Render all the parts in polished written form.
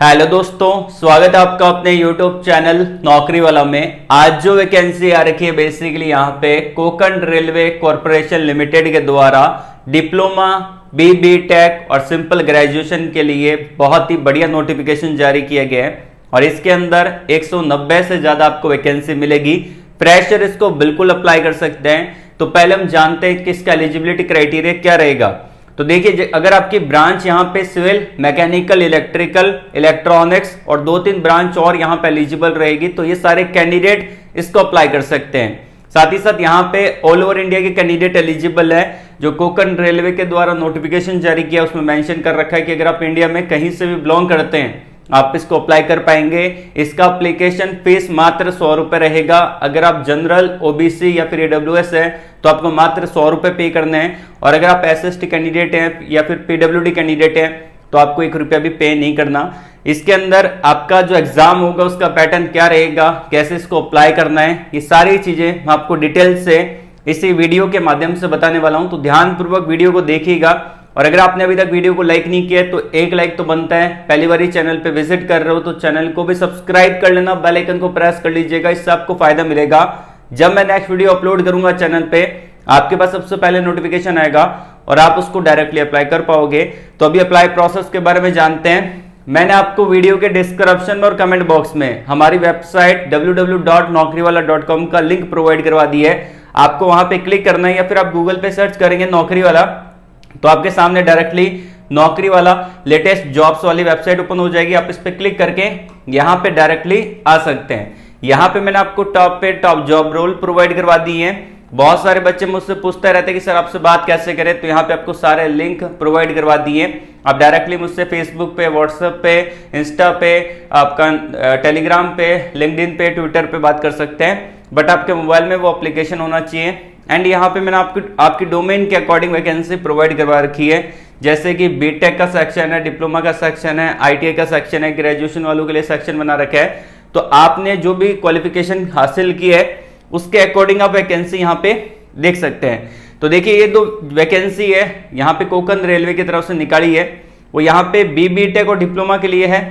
Hello दोस्तों, स्वागत है आपका अपने यूट्यूब चैनल नौकरी वाला में। आज जो वैकेंसी आ रखी है बेसिकली यहाँ पे कोंकण रेलवे कॉरपोरेशन लिमिटेड के द्वारा डिप्लोमा बी टेक और सिंपल ग्रेजुएशन के लिए बहुत ही बढ़िया नोटिफिकेशन जारी किया गया है और इसके अंदर 190 से ज्यादा आपको वैकेंसी मिलेगी। फ्रेशर इसको बिल्कुल अप्लाई कर सकते हैं। तो पहले हम जानते हैं कि इसका एलिजिबिलिटी क्राइटेरिया क्या रहेगा। तो देखिए, अगर आपकी ब्रांच यहाँ पे सिविल, मैकेनिकल, इलेक्ट्रिकल, इलेक्ट्रॉनिक्स और 2-3 ब्रांच और यहाँ पे एलिजिबल रहेगी, तो ये सारे कैंडिडेट इसको अप्लाई कर सकते हैं। साथ ही साथ यहाँ पे ऑल ओवर इंडिया के कैंडिडेट एलिजिबल है। जो कोंकण रेलवे के द्वारा नोटिफिकेशन जारी किया उसमें मेंशन कर रखा है कि अगर आप इंडिया में कहीं से भी बिलोंग करते हैं आप इसको अप्लाई कर पाएंगे। इसका एप्लीकेशन फीस मात्र 100 रुपए रहेगा। अगर आप जनरल, ओबीसी या फिर ईडब्ल्यूएस है तो आपको मात्र 100 रुपए पे करने हैं और अगर आप एसएसटी कैंडिडेट हैं या फिर पीडब्ल्यूडी कैंडिडेट हैं तो आपको 1 रुपया भी पे नहीं करना। इसके अंदर आपका जो एग्जाम होगा उसका पैटर्न क्या रहेगा, कैसे इसको अप्लाई करना है, ये सारी चीजें मैं आपको डिटेल से इसी वीडियो के माध्यम से बताने वाला हूं। तो ध्यानपूर्वक वीडियो को देखिएगा और अगर आपने अभी तक वीडियो को लाइक नहीं किया तो एक लाइक तो बनता है। पहली बार चैनल पे विजिट कर रहे हो तो चैनल को भी सब्सक्राइब कर लेना, बेल आइकन को प्रेस कर लीजिएगा। इससे आपको फायदा मिलेगा। जब मैं नेक्स्ट वीडियो अपलोड करूंगा चैनल पे आपके पास सबसे पहले नोटिफिकेशन आएगा और आप उसको डायरेक्टली अप्लाई कर पाओगे। तो अभी अप्लाई प्रोसेस के बारे में जानते हैं। मैंने आपको वीडियो के डिस्क्रिप्शन और कमेंट बॉक्स में हमारी वेबसाइट www.naukriwala.com का लिंक प्रोवाइड करवा दी है। आपको वहां पे क्लिक करना है या फिर आप गूगल पे सर्च करेंगे नौकरी वाला तो आपके सामने डायरेक्टली नौकरी वाला लेटेस्ट जॉब्स वाली वेबसाइट ओपन हो जाएगी। आप इस पे क्लिक करके यहाँ पे डायरेक्टली आ सकते हैं। यहाँ पे मैंने आपको टॉप जॉब रोल प्रोवाइड करवा दी है। बहुत सारे बच्चे मुझसे पूछते रहते हैं कि सर आपसे बात कैसे करें, तो यहाँ पे आपको सारे लिंक प्रोवाइड करवा दिए। आप डायरेक्टली मुझसे फेसबुक पे, व्हाट्सएप पे, इंस्टा पे, आपका टेलीग्राम पे, लिंक्डइन पे, ट्विटर पे बात कर सकते हैं। बट आपके मोबाइल में वो एप्लीकेशन होना चाहिए। एंड यहाँ पे मैंने आपकी डोमेन के अकॉर्डिंग वैकेंसी प्रोवाइड करवा रखी है। जैसे कि बीटेक का सेक्शन है, डिप्लोमा का सेक्शन है, आईटीआई का सेक्शन है, ग्रेजुएशन वालों के लिए सेक्शन बना रखा है। तो आपने जो भी क्वालिफिकेशन हासिल की है उसके अकॉर्डिंग आप वैकेंसी यहाँ पे देख सकते हैं। तो देखिए, ये दो वैकेंसी है यहाँ पे कोंकण रेलवे की तरफ से निकाली है। वो यहाँ पे बीटेक और डिप्लोमा के लिए है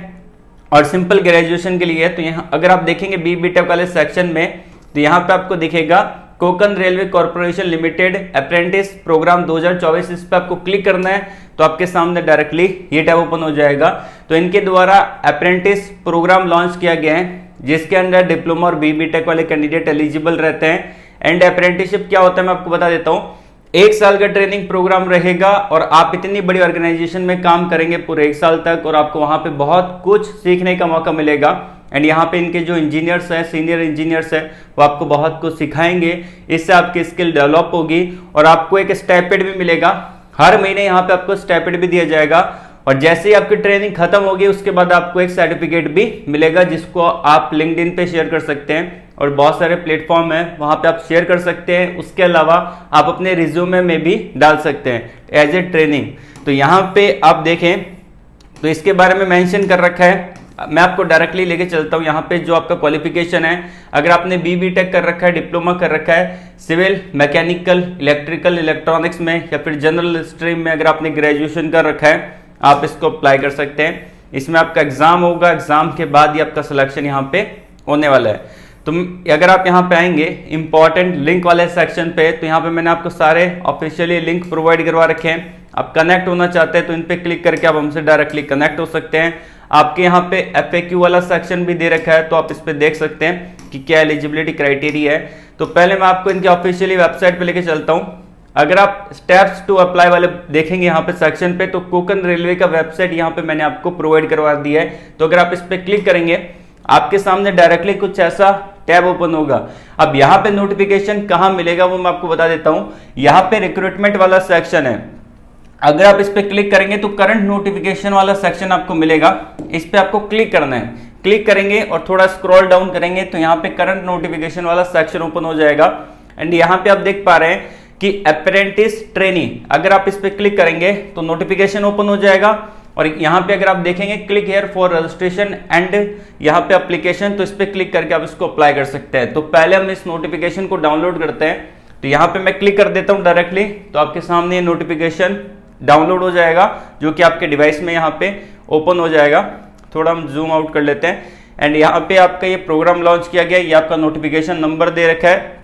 और सिंपल ग्रेजुएशन के लिए है। तो यहाँ अगर आप देखेंगे बीटेक वाले सेक्शन में तो यहाँ पे आपको दिखेगा Konkan railway corporation limited apprentice program 2024। इस पर आपको क्लिक करना है तो आपके सामने डायरेक्टली ये टैब ओपन हो जाएगा। तो इनके द्वारा अप्रेंटिस प्रोग्राम लॉन्च किया गया है जिसके अंदर डिप्लोमा और बीटेक वाले कैंडिडेट एलिजिबल रहते हैं। एंड अप्रेंटिसशिप क्या होता है मैं आपको बता देता हूँ। 1 साल का ट्रेनिंग प्रोग्राम रहेगा और आप इतनी बड़ी ऑर्गेनाइजेशन में काम करेंगे पूरे 1 साल तक और आपको वहां पे बहुत कुछ सीखने का मौका मिलेगा। एंड यहाँ पे इनके जो इंजीनियर्स हैं, सीनियर इंजीनियर्स हैं, वो आपको बहुत कुछ सिखाएंगे। इससे आपकी स्किल डेवलप होगी और आपको एक स्टाइपेंड भी मिलेगा। हर महीने यहाँ पे आपको स्टाइपेंड भी दिया जाएगा और जैसे ही आपकी ट्रेनिंग खत्म होगी उसके बाद आपको एक सर्टिफिकेट भी मिलेगा जिसको आप लिंक्डइन पे शेयर कर सकते हैं और बहुत सारे प्लेटफॉर्म है वहां पे आप शेयर कर सकते हैं। उसके अलावा आप अपने रिज्यूमे में भी डाल सकते हैं एज ए ट्रेनिंग। तो यहाँ पे आप देखें तो इसके बारे में मेंशन कर रखा है। मैं आपको डायरेक्टली लेके चलता हूँ। यहाँ पे जो आपका क्वालिफिकेशन है, अगर आपने बीटेक कर रखा है, डिप्लोमा कर रखा है, सिविल, मैकेनिकल, इलेक्ट्रिकल, इलेक्ट्रॉनिक्स में या फिर जनरल स्ट्रीम में अगर आपने ग्रेजुएशन कर रखा है आप इसको अप्लाई कर सकते हैं। इसमें आपका एग्जाम होगा, एग्जाम के बाद ही आपका सिलेक्शन यहाँ पे होने वाला है। तो अगर आप यहाँ पे आएंगे इंपॉर्टेंट लिंक वाले सेक्शन पे तो यहाँ पे मैंने आपको सारे ऑफिशियली लिंक प्रोवाइड करवा रखे हैं। आप कनेक्ट होना चाहते हैं तो इन पे क्लिक करके आप हमसे डायरेक्टली कनेक्ट हो सकते हैं। आपके यहाँ पे FAQ वाला सेक्शन भी दे रखा है तो आप इस पे देख सकते हैं कि क्या एलिजिबिलिटी क्राइटेरिया है। तो पहले मैं आपको इनकी ऑफिशियली वेबसाइट पे लेके चलता हूँ। अगर आप स्टेप्स टू अप्लाई वाले देखेंगे यहाँ पे सेक्शन पे तो कोंकण रेलवे का वेबसाइट यहाँ पे मैंने आपको प्रोवाइड करवा दिया है। तो अगर आप इस पे क्लिक करेंगे आपके सामने डायरेक्टली कुछ ऐसा टैब ओपन होगा। अब यहाँ पे नोटिफिकेशन कहाँ मिलेगा वो मैं आपको बता देता हूँ। यहाँ पे रिक्रूटमेंट वाला सेक्शन है। अगर आप इस पे क्लिक करेंगे तो करंट नोटिफिकेशन वाला सेक्शन आपको मिलेगा। इस पे आपको क्लिक करना है। क्लिक करेंगे और थोड़ा स्क्रॉल डाउन करेंगे तो यहाँ पे करंट नोटिफिकेशन वाला सेक्शन ओपन हो जाएगा। एंड यहाँ पे आप देख पा रहे हैं कि अप्रेंटिस ट्रेनी, अगर आप इस पे क्लिक करेंगे तो नोटिफिकेशन ओपन हो जाएगा और यहाँ पे अगर आप देखेंगे click here for registration and यहाँ पे एप्लीकेशन, तो इस पे क्लिक करके आप इसको अप्लाई कर सकते हैं। तो पहले हम इस नोटिफिकेशन को डाउनलोड करते हैं। तो यहाँ पे मैं क्लिक कर देता हूँ डायरेक्टली, तो आपके सामने नोटिफिकेशन डाउनलोड हो जाएगा जो कि आपके डिवाइस में यहाँ पे ओपन हो जाएगा। थोड़ा हम जूम आउट कर लेते हैं। एंड यहाँ पे आपका ये प्रोग्राम लॉन्च किया गया, ये आपका नोटिफिकेशन नंबर दे रखा है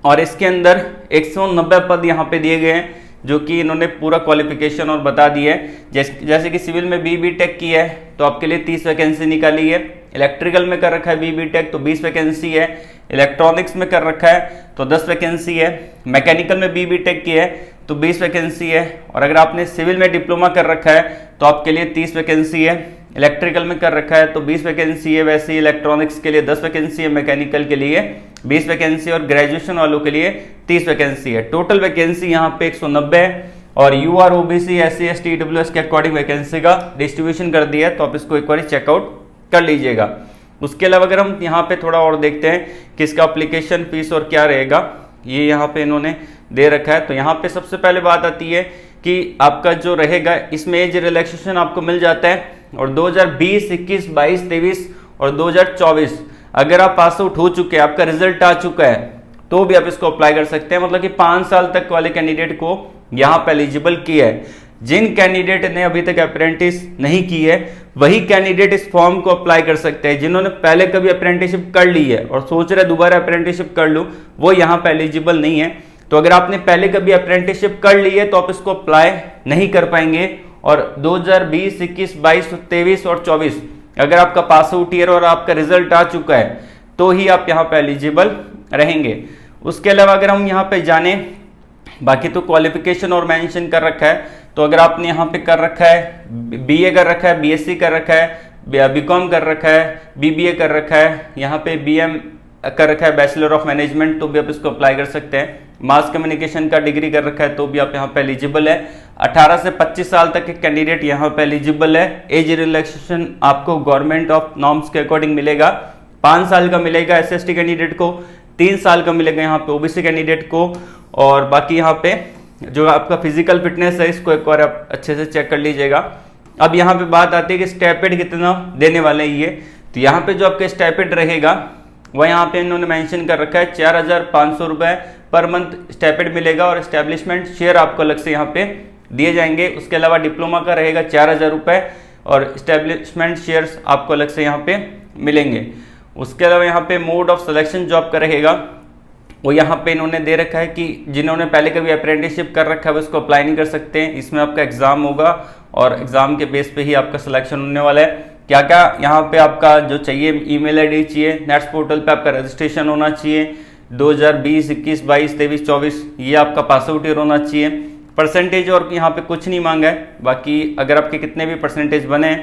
और इसके अंदर 190 पद यहाँ पे दिए गए हैं जो कि इन्होंने पूरा क्वालिफिकेशन और बता दिया है। जैसे कि सिविल में बी टेक की है तो आपके लिए 30 वैकेंसी निकाली है, इलेक्ट्रिकल में कर रखा है बी टेक तो 20 वैकेंसी है, इलेक्ट्रॉनिक्स में कर रखा है तो 10 वैकेंसी है, मैकेनिकल में बी टेक की है तो 20 वैकेंसी है, और अगर आपने सिविल में डिप्लोमा कर रखा है तो आपके लिए 30 वैकेंसी है, इलेक्ट्रिकल में कर रखा है तो 20 वैकेंसी है, वैसे ही इलेक्ट्रॉनिक्स के लिए 10 वैकेंसी है, मैकेनिकल के लिए 20 वैकेंसी और ग्रेजुएशन वालों के लिए 30 वैकेंसी है। टोटल वैकेंसी यहाँ पे 190 है और UR OBC SC ST EWS के अकॉर्डिंग वैकेंसी का डिस्ट्रीब्यूशन कर दिया है, तो आप इसको एक बार चेकआउट कर लीजिएगा। उसके अलावा अगर हम यहाँ पे थोड़ा और देखते हैं कि इसका अप्लीकेशन फीस और क्या रहेगा, ये यहाँ पे इन्होंने दे रखा है। तो यहाँ पे सबसे पहले बात आती है कि आपका जो रहेगा इसमें एज रिलैक्सेशन आपको मिल जाता है, और 2020, 21, 22, 23 और 2024 अगर आप पास आउट हो चुके हैं, आपका रिजल्ट आ चुका है, तो भी आप इसको अप्लाई कर सकते हैं। मतलब कि 5 साल तक वाले कैंडिडेट को यहाँ पे एलिजिबल किया है। जिन कैंडिडेट ने अभी तक अप्रेंटिस नहीं की है वही कैंडिडेट इस फॉर्म को अप्लाई कर सकते हैं। जिन्होंने पहले कभी अप्रेंटिसशिप कर ली है और सोच रहे दोबारा अप्रेंटिसशिप कर लूँ, वो यहाँ पे एलिजिबल नहीं है। तो अगर आपने पहले कभी अप्रेंटिसशिप कर ली है तो आप इसको अप्लाई नहीं कर पाएंगे। और 2020, 21, 22, 23 और 24 अगर आपका पास आउट ईयर और आपका रिजल्ट आ चुका है तो ही आप यहाँ पे एलिजिबल रहेंगे। उसके अलावा अगर हम यहाँ पे जाने, बाकी तो क्वालिफिकेशन और मेंशन कर रखा है। तो अगर आपने यहाँ पे कर रखा है बीए कर रखा है, बीएससी कर रखा है, बीकॉम कर रखा है, बीबीए कर रखा है, यहाँ पे बीएम कर रखा है बैचलर ऑफ मैनेजमेंट, तो भी आप इसको अप्लाई कर सकते हैं। मास कम्युनिकेशन का डिग्री कर रखा है तो भी आप यहाँ पे एलिजिबल है। 18 से 25 साल तक के कैंडिडेट यहाँ पे एलिजिबल है। एज रिलैक्सेशन आपको गवर्नमेंट ऑफ नॉर्म्स के अकॉर्डिंग मिलेगा। 5 साल का मिलेगा SC/ST कैंडिडेट को, 3 साल का मिलेगा यहाँ पे ओबीसी कैंडिडेट को, और बाकी यहाँ पे जो आपका फिजिकल फिटनेस है इसको एक बार आप अच्छे से चेक कर लीजिएगा। अब यहाँ पे बात आती है कि स्टाइपेंड कितना देने वाले हैं ये। तो यहाँ पे जो आपका स्टाइपेंड रहेगा वह यहाँ पे इन्होंने मेंशन कर रखा है 4,500 रुपये पर मंथ स्टाइपेंड मिलेगा, और एस्टेब्लिशमेंट शेयर आपको अलग से यहाँ पे दिए जाएंगे। उसके अलावा डिप्लोमा का रहेगा 4,000 रुपये और एस्टेब्लिशमेंट शेयर्स आपको अलग से यहाँ पे मिलेंगे। उसके अलावा यहाँ पे मोड ऑफ सिलेक्शन जो आपका रहेगा वो यहाँ पे इन्होंने दे रखा है कि जिन्होंने पहले कभी अप्रेंटिसशिप कर रखा है वो इसको अप्लाई नहीं कर सकते हैं। इसमें आपका एग्जाम होगा और एग्जाम के बेस पे ही आपका सिलेक्शन होने वाला है। क्या क्या यहाँ पे आपका जो चाहिए, ईमेल आईडी चाहिए, नेट्स पोर्टल पे आपका रजिस्ट्रेशन होना चाहिए, 2020, 21, 22, 23, 24 ये आपका पास आउट ईयर होना चाहिए। परसेंटेज और यहाँ पे कुछ नहीं मांगा है, बाकी अगर आपके कितने भी परसेंटेज बने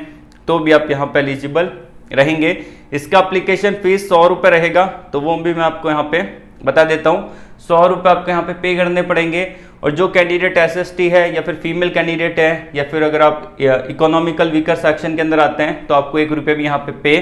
तो भी आप यहाँ पे एलिजिबल रहेंगे। इसका अप्लीकेशन फीस 100 रुपये रहेगा, तो वो भी मैं आपको यहाँ पे बता देता हूँ। 100 रुपये आपको यहाँ पे पे करने पड़ेंगे। और जो कैंडिडेट SST है या फिर फीमेल कैंडिडेट है या फिर अगर आप इकोनॉमिकल वीकर सेक्शन के अंदर आते हैं तो आपको 1 रुपये भी यहाँ पे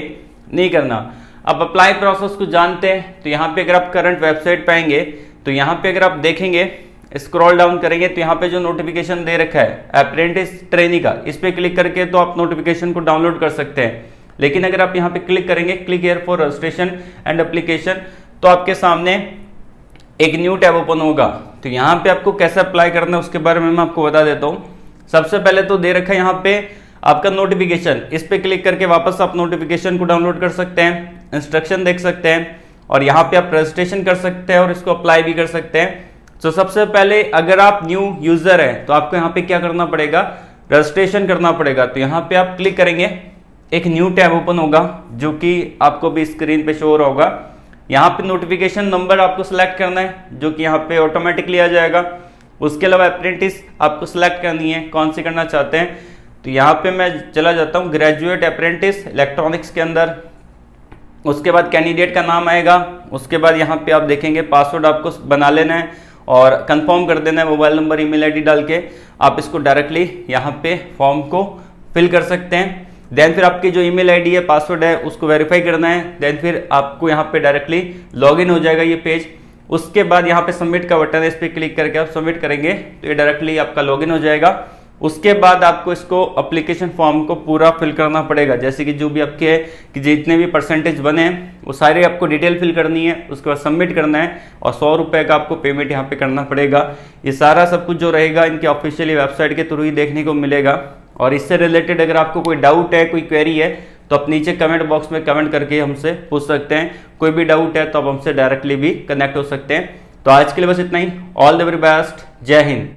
नहीं करना। अब अप्लाई प्रोसेस को जानते हैं तो यहाँ पे अगर आप करंट वेबसाइट पाएंगे तो यहाँ पे अगर आप देखेंगे, स्क्रॉल डाउन करेंगे तो यहाँ पे जो नोटिफिकेशन दे रखा है अप्रेंटिस ट्रेनी का, इस पे क्लिक करके तो आप नोटिफिकेशन को डाउनलोड कर सकते हैं। लेकिन अगर आप यहाँ पे क्लिक करेंगे click here for registration and application, तो आपके सामने एक न्यू टैब ओपन होगा। तो यहाँ पे आपको कैसे अप्लाई करना है उसके बारे में मैं आपको बता देता हूँ। सबसे पहले तो दे रखा है यहाँ पे आपका नोटिफिकेशन, इस पे क्लिक करके वापस आप नोटिफिकेशन को डाउनलोड कर सकते हैं, इंस्ट्रक्शन देख सकते हैं और यहाँ पे आप रजिस्ट्रेशन कर सकते हैं और इसको अप्लाई भी कर सकते हैं। तो सबसे पहले अगर आप न्यू यूजर है तो आपको यहाँ पे क्या करना पड़ेगा, रजिस्ट्रेशन करना पड़ेगा। तो यहाँ पे आप क्लिक करेंगे, एक न्यू टैब ओपन होगा जो कि आपको भी स्क्रीन पे शो हो रहा होगा। यहाँ पे नोटिफिकेशन नंबर आपको सिलेक्ट करना है जो कि यहाँ पे ऑटोमेटिकली आ जाएगा। उसके अलावा अप्रेंटिस आपको सिलेक्ट करनी है, कौन सी करना चाहते हैं। तो यहाँ पे मैं चला जाता हूँ ग्रेजुएट अप्रेंटिस इलेक्ट्रॉनिक्स के अंदर। उसके बाद कैंडिडेट का नाम आएगा, उसके बाद यहाँ पे आप देखेंगे पासवर्ड आपको बना लेना है और कंफर्म कर देना है मोबाइल नंबर ईमेल आईडी डाल के। आप इसको डायरेक्टली यहाँ पे फॉर्म को फिल कर सकते हैं। देन फिर आपकी जो ईमेल आईडी है, पासवर्ड है, उसको वेरीफाई करना है। देन फिर आपको यहाँ पे डायरेक्टली लॉगिन हो जाएगा ये पेज। उसके बाद यहाँ पे सबमिट का बटन है, इस पर क्लिक करके आप सबमिट करेंगे तो ये डायरेक्टली आपका लॉगिन हो जाएगा। उसके बाद आपको इसको एप्लीकेशन फॉर्म को पूरा फिल करना पड़ेगा, जैसे कि जो भी आपके कि जितने भी परसेंटेज बने हैं वो सारे आपको डिटेल फिल करनी है, उसके बाद सबमिट करना है और 100 रुपये का आपको पेमेंट यहाँ पे करना पड़ेगा। ये सारा सब कुछ जो रहेगा इनके ऑफिशियली वेबसाइट के थ्रू ही देखने को मिलेगा। और इससे रिलेटेड अगर आपको कोई डाउट है, कोई क्वेरी है, तो आप नीचे कमेंट बॉक्स में कमेंट करके हमसे पूछ सकते हैं। कोई भी डाउट है तो आप हमसे डायरेक्टली भी कनेक्ट हो सकते हैं। तो आज के लिए बस इतना ही। All the very best. जय हिंद।